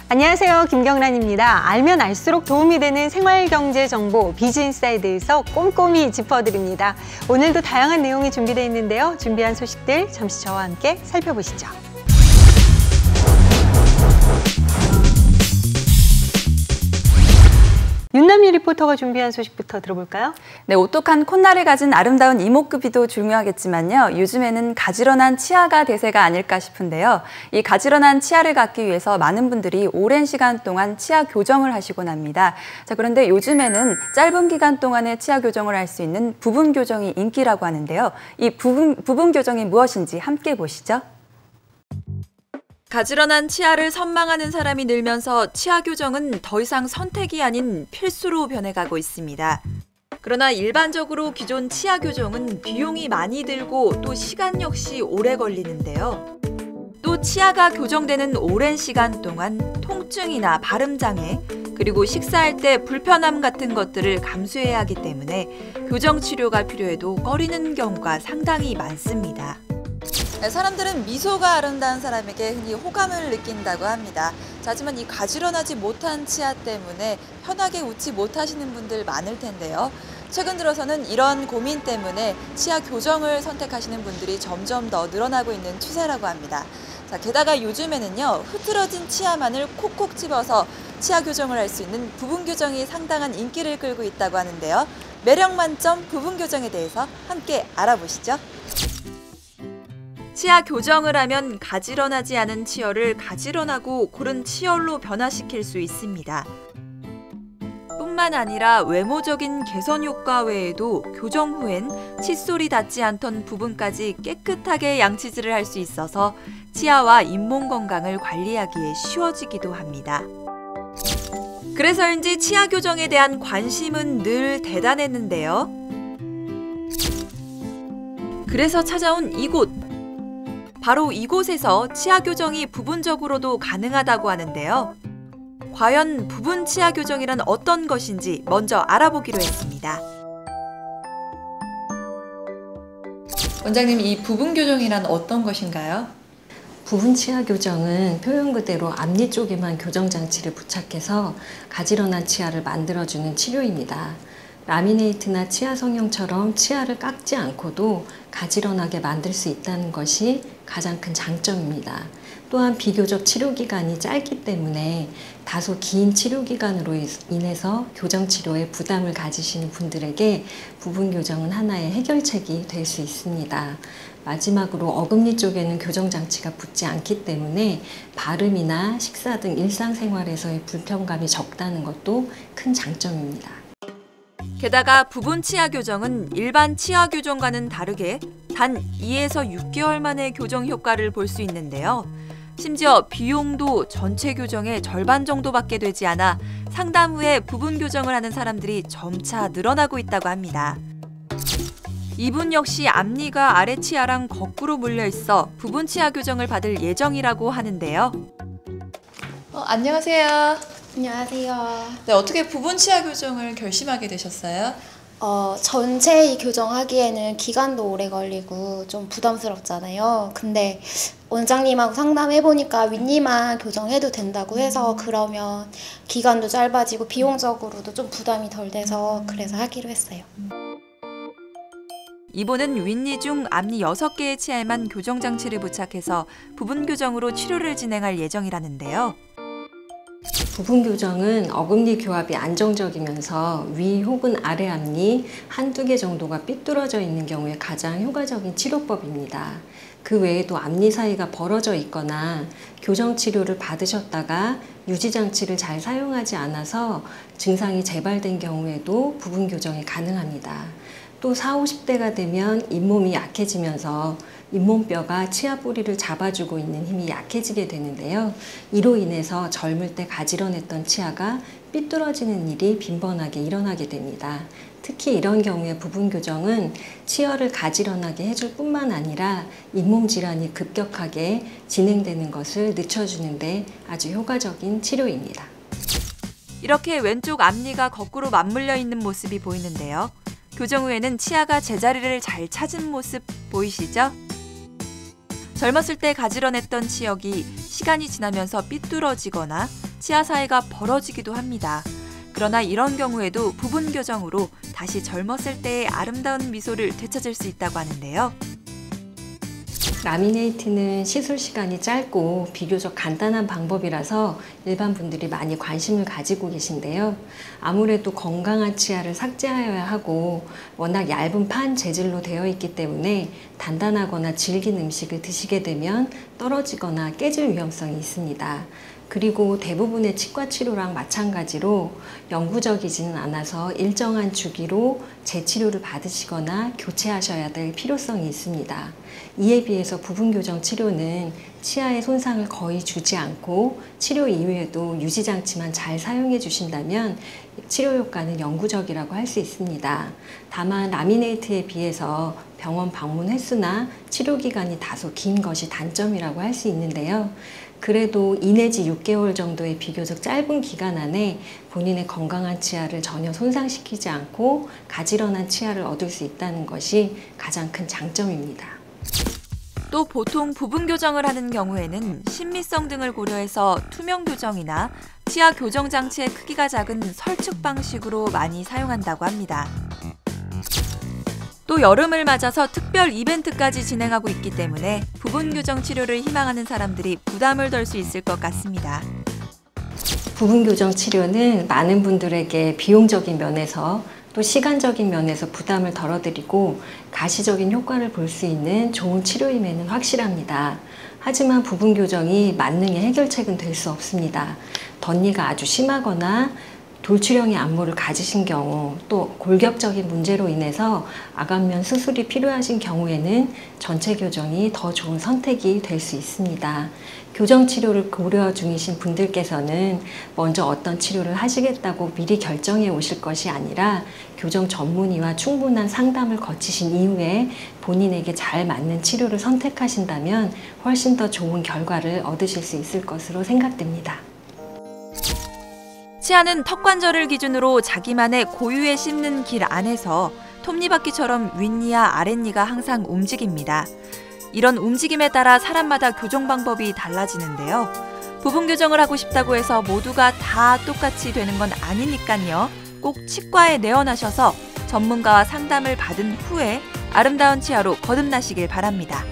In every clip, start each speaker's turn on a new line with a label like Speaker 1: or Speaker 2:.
Speaker 1: 안녕하세요, 김경란입니다. 알면 알수록 도움이 되는 생활경제 정보 비즈인사이드에서 꼼꼼히 짚어드립니다. 오늘도 다양한 내용이 준비되어 있는데요. 준비한 소식들 잠시 저와 함께 살펴보시죠. 윤남희 리포터가 준비한 소식부터 들어볼까요?
Speaker 2: 네, 오똑한 콧날을 가진 아름다운 이목구비도 중요하겠지만요. 요즘에는 가지런한 치아가 대세가 아닐까 싶은데요. 이 가지런한 치아를 갖기 위해서 많은 분들이 오랜 시간 동안 치아 교정을 하시곤 합니다. 자, 그런데 요즘에는 짧은 기간 동안에 치아 교정을 할 수 있는 부분 교정이 인기라고 하는데요. 이 부분 교정이 무엇인지 함께 보시죠. 가지런한 치아를 선망하는 사람이 늘면서 치아 교정은 더 이상 선택이 아닌 필수로 변해가고 있습니다. 그러나 일반적으로 기존 치아 교정은 비용이 많이 들고 또 시간 역시 오래 걸리는데요. 또 치아가 교정되는 오랜 시간 동안 통증이나 발음장애, 그리고 식사할 때 불편함 같은 것들을 감수해야 하기 때문에 교정 치료가 필요해도 꺼리는 경우가 상당히 많습니다. 사람들은 미소가 아름다운 사람에게 흔히 호감을 느낀다고 합니다. 하지만 이 가지런하지 못한 치아 때문에 편하게 웃지 못하시는 분들 많을 텐데요. 최근 들어서는 이런 고민 때문에 치아 교정을 선택하시는 분들이 점점 더 늘어나고 있는 추세라고 합니다. 자, 게다가 요즘에는요, 흐트러진 치아만을 콕콕 집어서 치아 교정을 할 수 있는 부분 교정이 상당한 인기를 끌고 있다고 하는데요. 매력 만점 부분 교정에 대해서 함께 알아보시죠. 치아 교정을 하면 가지런하지 않은 치열을 가지런하고 고른 치열로 변화시킬 수 있습니다. 뿐만 아니라 외모적인 개선 효과 외에도 교정 후엔 칫솔이 닿지 않던 부분까지 깨끗하게 양치질을 할 수 있어서 치아와 잇몸 건강을 관리하기에 쉬워지기도 합니다. 그래서인지 치아 교정에 대한 관심은 늘 대단했는데요. 그래서 찾아온 이곳. 바로 이곳에서 치아 교정이 부분적으로도 가능하다고 하는데요. 과연 부분 치아 교정이란 어떤 것인지 먼저 알아보기로 했습니다. 원장님, 이 부분 교정이란 어떤 것인가요?
Speaker 3: 부분 치아 교정은 표현 그대로 앞니 쪽에만 교정 장치를 부착해서 가지런한 치아를 만들어주는 치료입니다. 라미네이트나 치아 성형처럼 치아를 깎지 않고도 가지런하게 만들 수 있다는 것이 가장 큰 장점입니다. 또한 비교적 치료 기간이 짧기 때문에 다소 긴 치료 기간으로 인해서 교정 치료에 부담을 가지시는 분들에게 부분 교정은 하나의 해결책이 될 수 있습니다. 마지막으로 어금니 쪽에는 교정 장치가 붙지 않기 때문에 발음이나 식사 등 일상생활에서의 불편감이 적다는 것도 큰 장점입니다.
Speaker 2: 게다가 부분 치아 교정은 일반 치아 교정과는 다르게 단 2에서 6개월 만에 교정 효과를 볼 수 있는데요. 심지어 비용도 전체 교정의 절반 정도밖에 되지 않아 상담 후에 부분 교정을 하는 사람들이 점차 늘어나고 있다고 합니다. 이분 역시 앞니가 아래 치아랑 거꾸로 물려 있어 부분 치아 교정을 받을 예정이라고 하는데요.
Speaker 4: 안녕하세요.
Speaker 5: 안녕하세요.
Speaker 4: 네, 어떻게 부분 치아 교정을 결심하게 되셨어요?
Speaker 5: 전체 이 교정하기에는 기간도 오래 걸리고 좀 부담스럽잖아요. 근데 원장님하고 상담해보니까 윗니만 교정해도 된다고 해서 그러면 기간도 짧아지고 비용적으로도 좀 부담이 덜 돼서 그래서 하기로 했어요.
Speaker 2: 이분은 윗니 중 앞니 6개의 치아에만 교정 장치를 부착해서 부분 교정으로 치료를 진행할 예정이라는데요.
Speaker 3: 부분 교정은 어금니 교합이 안정적이면서 위 혹은 아래 앞니 한두 개 정도가 삐뚤어져 있는 경우에 가장 효과적인 치료법입니다. 그 외에도 앞니 사이가 벌어져 있거나 교정 치료를 받으셨다가 유지장치를 잘 사용하지 않아서 증상이 재발된 경우에도 부분 교정이 가능합니다. 또 40, 50대가 되면 잇몸이 약해지면서 잇몸뼈가 치아 뿌리를 잡아주고 있는 힘이 약해지게 되는데요. 이로 인해서 젊을 때 가지런했던 치아가 삐뚤어지는 일이 빈번하게 일어나게 됩니다. 특히 이런 경우에 부분 교정은 치열을 가지런하게 해줄 뿐만 아니라 잇몸 질환이 급격하게 진행되는 것을 늦춰주는 데 아주 효과적인 치료입니다.
Speaker 2: 이렇게 왼쪽 앞니가 거꾸로 맞물려 있는 모습이 보이는데요. 교정 후에는 치아가 제자리를 잘 찾은 모습 보이시죠? 젊었을 때 가지런했던 치역이 시간이 지나면서 삐뚤어지거나 치아 사이가 벌어지기도 합니다. 그러나 이런 경우에도 부분 교정으로 다시 젊었을 때의 아름다운 미소를 되찾을 수 있다고 하는데요.
Speaker 3: 라미네이트는 시술 시간이 짧고 비교적 간단한 방법이라서 일반 분들이 많이 관심을 가지고 계신데요. 아무래도 건강한 치아를 삭제하여야 하고 워낙 얇은 판 재질로 되어 있기 때문에 단단하거나 질긴 음식을 드시게 되면 떨어지거나 깨질 위험성이 있습니다. 그리고 대부분의 치과 치료랑 마찬가지로 영구적이지는 않아서 일정한 주기로 재치료를 받으시거나 교체하셔야 될 필요성이 있습니다. 이에 비해서 부분 교정 치료는 치아에 손상을 거의 주지 않고 치료 이후에도 유지장치만 잘 사용해 주신다면 치료 효과는 영구적이라고 할 수 있습니다. 다만 라미네이트에 비해서 병원 방문 횟수나 치료 기간이 다소 긴 것이 단점이라고 할 수 있는데요. 그래도 2 내지 6개월 정도의 비교적 짧은 기간 안에 본인의 건강한 치아를 전혀 손상시키지 않고 가지런한 치아를 얻을 수 있다는 것이 가장 큰 장점입니다.
Speaker 2: 또 보통 부분 교정을 하는 경우에는 신미성 등을 고려해서 투명 교정이나 치아 교정 장치의 크기가 작은 설축 방식으로 많이 사용한다고 합니다. 또 여름을 맞아서 특별 이벤트까지 진행하고 있기 때문에 부분 교정 치료를 희망하는 사람들이 부담을 덜 수 있을 것 같습니다.
Speaker 3: 부분 교정 치료는 많은 분들에게 비용적인 면에서 또 시간적인 면에서 부담을 덜어드리고 가시적인 효과를 볼 수 있는 좋은 치료임에는 확실합니다. 하지만 부분 교정이 만능의 해결책은 될 수 없습니다. 덧니가 아주 심하거나 돌출형의 안모를 가지신 경우, 또 골격적인 문제로 인해서 아간면 수술이 필요하신 경우에는 전체 교정이 더 좋은 선택이 될 수 있습니다. 교정 치료를 고려 중이신 분들께서는 먼저 어떤 치료를 하시겠다고 미리 결정해 오실 것이 아니라 교정 전문의와 충분한 상담을 거치신 이후에 본인에게 잘 맞는 치료를 선택하신다면 훨씬 더 좋은 결과를 얻으실 수 있을 것으로 생각됩니다.
Speaker 2: 치아는 턱관절을 기준으로 자기만의 고유의 씹는 길 안에서 톱니바퀴처럼 윗니와 아랫니가 항상 움직입니다. 이런 움직임에 따라 사람마다 교정 방법이 달라지는데요. 부분 교정을 하고 싶다고 해서 모두가 다 똑같이 되는 건 아니니까요. 꼭 치과에 내원하셔서 전문가와 상담을 받은 후에 아름다운 치아로 거듭나시길 바랍니다.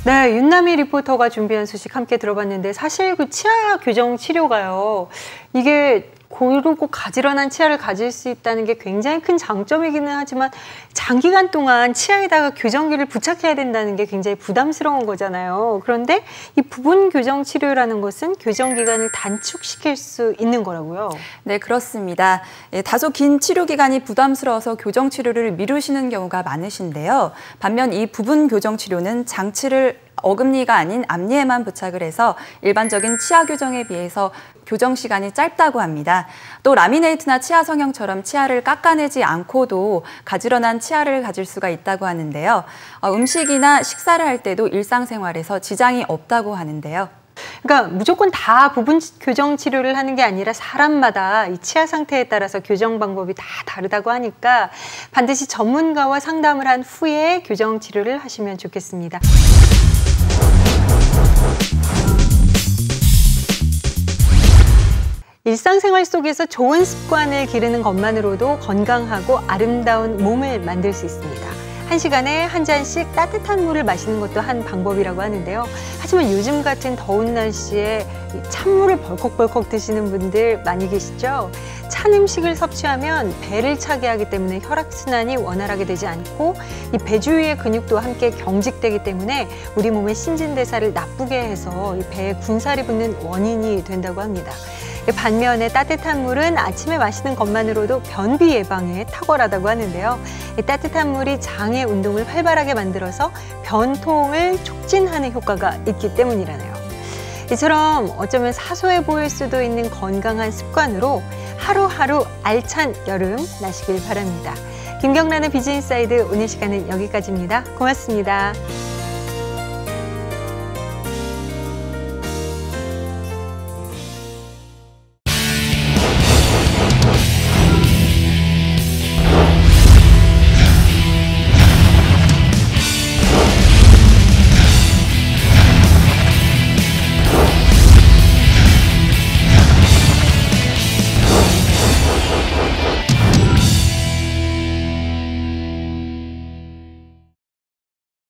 Speaker 1: 네, 윤남희 리포터가 준비한 소식 함께 들어봤는데 사실 그 치아 교정 치료가요. 이게 고르고 가지런한 치아를 가질 수 있다는 게 굉장히 큰 장점이기는 하지만 장기간 동안 치아에다가 교정기를 부착해야 된다는 게 굉장히 부담스러운 거잖아요. 그런데 이 부분 교정 치료라는 것은 교정 기간을 단축시킬 수 있는 거라고요.
Speaker 6: 네, 그렇습니다. 다소 긴 치료 기간이 부담스러워서 교정 치료를 미루시는 경우가 많으신데요. 반면 이 부분 교정 치료는 장치를 어금니가 아닌 앞니에만 부착을 해서 일반적인 치아 교정에 비해서 교정 시간이 짧다고 합니다. 또 라미네이트나 치아 성형처럼 치아를 깎아내지 않고도 가지런한 치아를 가질 수가 있다고 하는데요. 음식이나 식사를 할 때도 일상생활에서 지장이 없다고 하는데요.
Speaker 1: 그러니까 무조건 다 부분 교정 치료를 하는 게 아니라 사람마다 이 치아 상태에 따라서 교정 방법이 다 다르다고 하니까 반드시 전문가와 상담을 한 후에 교정 치료를 하시면 좋겠습니다. 일상생활 속에서 좋은 습관을 기르는 것만으로도 건강하고 아름다운 몸을 만들 수 있습니다. 1시간에 한 잔씩 따뜻한 물을 마시는 것도 한 방법이라고 하는데요. 하지만 요즘 같은 더운 날씨에 찬물을 벌컥벌컥 드시는 분들 많이 계시죠? 찬 음식을 섭취하면 배를 차게 하기 때문에 혈액순환이 원활하게 되지 않고 이 배 주위의 근육도 함께 경직되기 때문에 우리 몸의 신진대사를 나쁘게 해서 이 배에 군살이 붙는 원인이 된다고 합니다. 반면에 따뜻한 물은 아침에 마시는 것만으로도 변비 예방에 탁월하다고 하는데요. 이 따뜻한 물이 장의 운동을 활발하게 만들어서 변통을 촉진하는 효과가 있기 때문이라네요. 이처럼 어쩌면 사소해 보일 수도 있는 건강한 습관으로 하루하루 알찬 여름 나시길 바랍니다. 김경란의 비즈인사이드 오늘 시간은 여기까지입니다. 고맙습니다.